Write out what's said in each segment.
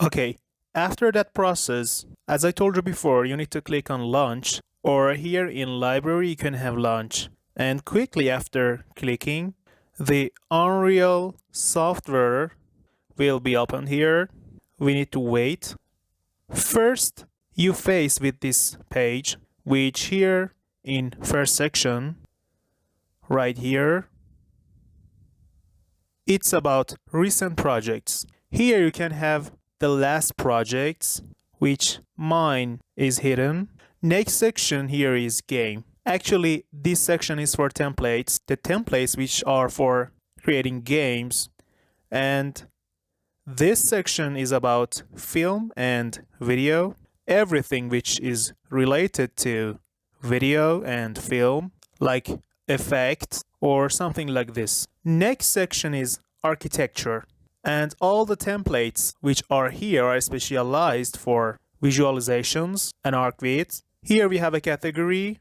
Okay, after that process, as I told you before, you need to click on Launch, or here in Library you can have Launch. And quickly after clicking, the Unreal software will be open here. We need to wait. First, you face with this page, which here in first section, right here, it's about recent projects. Here you can have the last projects, which mine is hidden. Next section here is game. Actually, this section is for templates, the templates which are for creating games. And this section is about film and video, everything which is related to video and film, like effects or something like this. Next section is architecture, and all the templates which are here are specialized for visualizations and archvids. Here we have a category,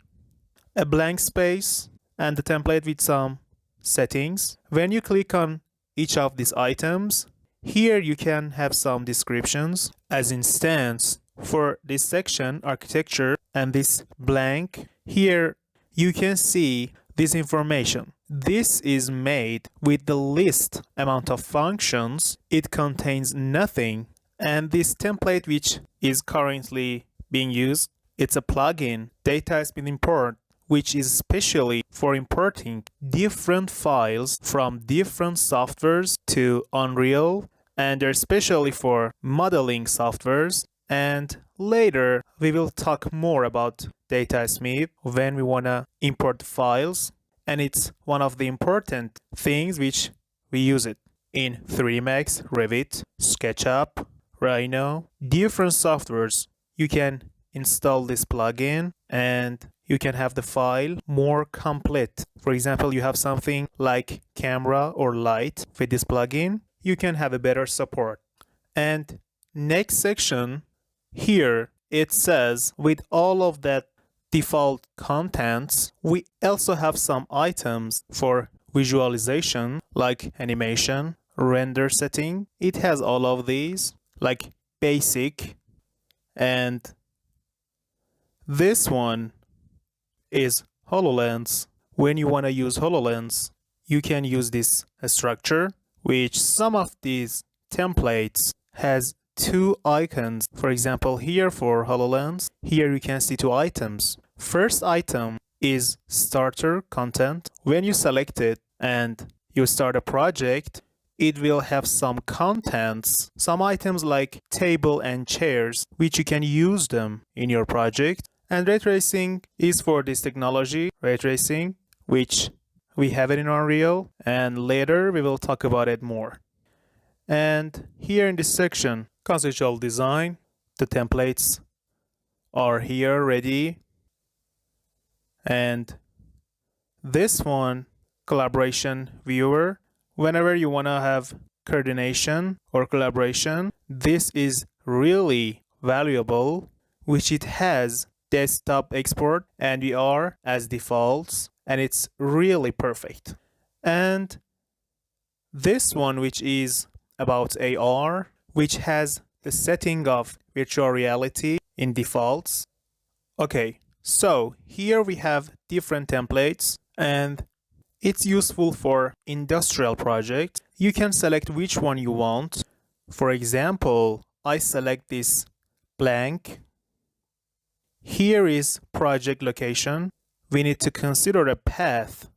a blank space, and the template with some settings. When you click on each of these items, here you can have some descriptions. As instance, for this section, architecture, and this blank, here you can see this information. This is made with the least amount of functions. It contains nothing. And this template which is currently being used, it's a plugin, data has been imported, which is specially for importing different files from different softwares to Unreal, and they're specially for modeling softwares. And later we will talk more about DataSmith when we want to import files, and it's one of the important things which we use it in 3D Max, Revit, SketchUp, Rhino, different softwares. You can install this plugin and you can have the file more complete. For example, you have something like camera or light with this plugin, you can have a better support. And next section here, it says with all of that default contents, we also have some items for visualization like animation, render setting. It has all of these like basic, and this one is HoloLens. When you want to use HoloLens, you can use this structure, which some of these templates has two icons. For example, here for HoloLens, here you can see two items. First item is starter content. When you select it and you start a project, it will have some contents, some items like table and chairs, which you can use them in your project. And ray tracing is for this technology, ray tracing, which we have it in Unreal, and later we will talk about it more. And here in this section, conceptual design, the templates are here ready. And this one, collaboration viewer, whenever you want to have coordination or collaboration, this is really valuable, which it has desktop export and VR as defaults, and it's really perfect. And this one, which is about AR, which has the setting of virtual reality in defaults. Okay, so here we have different templates, and it's useful for industrial projects. You can select which one you want. For example, I select this blank. Here is project location. We need to consider a path.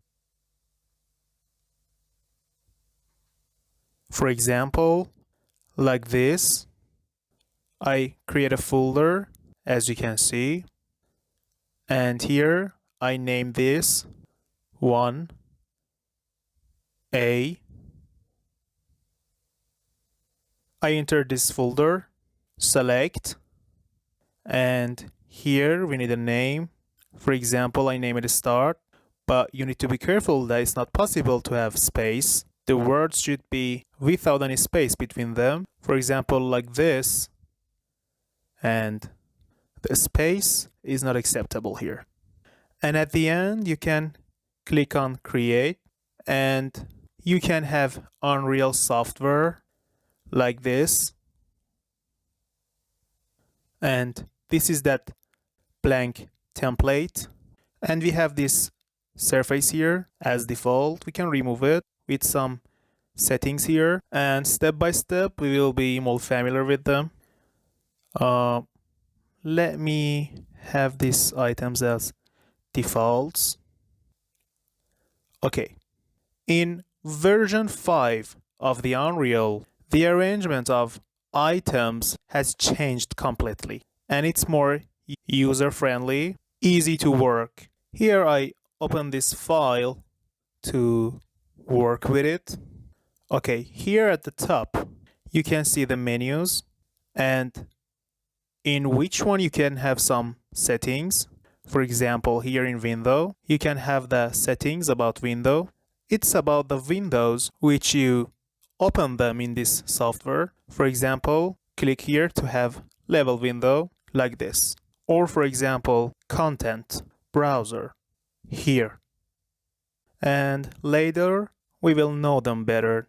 For example, like this, I create a folder, as you can see, and here I name this 1A. I enter this folder, select, and here we need a name. For example, I name it start, but you need to be careful that it's not possible to have space. The words should be without any space between them. For example, like this, and the space is not acceptable here. And at the end, you can click on create, and you can have Unreal software like this. And this is that blank template. And we have this surface here as default. We can remove it with some settings here, and step by step we will be more familiar with them. Let me have these items as defaults. Okay, in version 5 of the Unreal, the arrangement of items has changed completely, and it's more user-friendly, easy to work. Here I open this file to work with it. Okay, here at the top, you can see the menus, and in which one you can have some settings. For example, here in window, you can have the settings about window. It's about the windows which you open them in this software. For example, click here to have level window like this. Or for example, content, browser, here. And later we will know them better.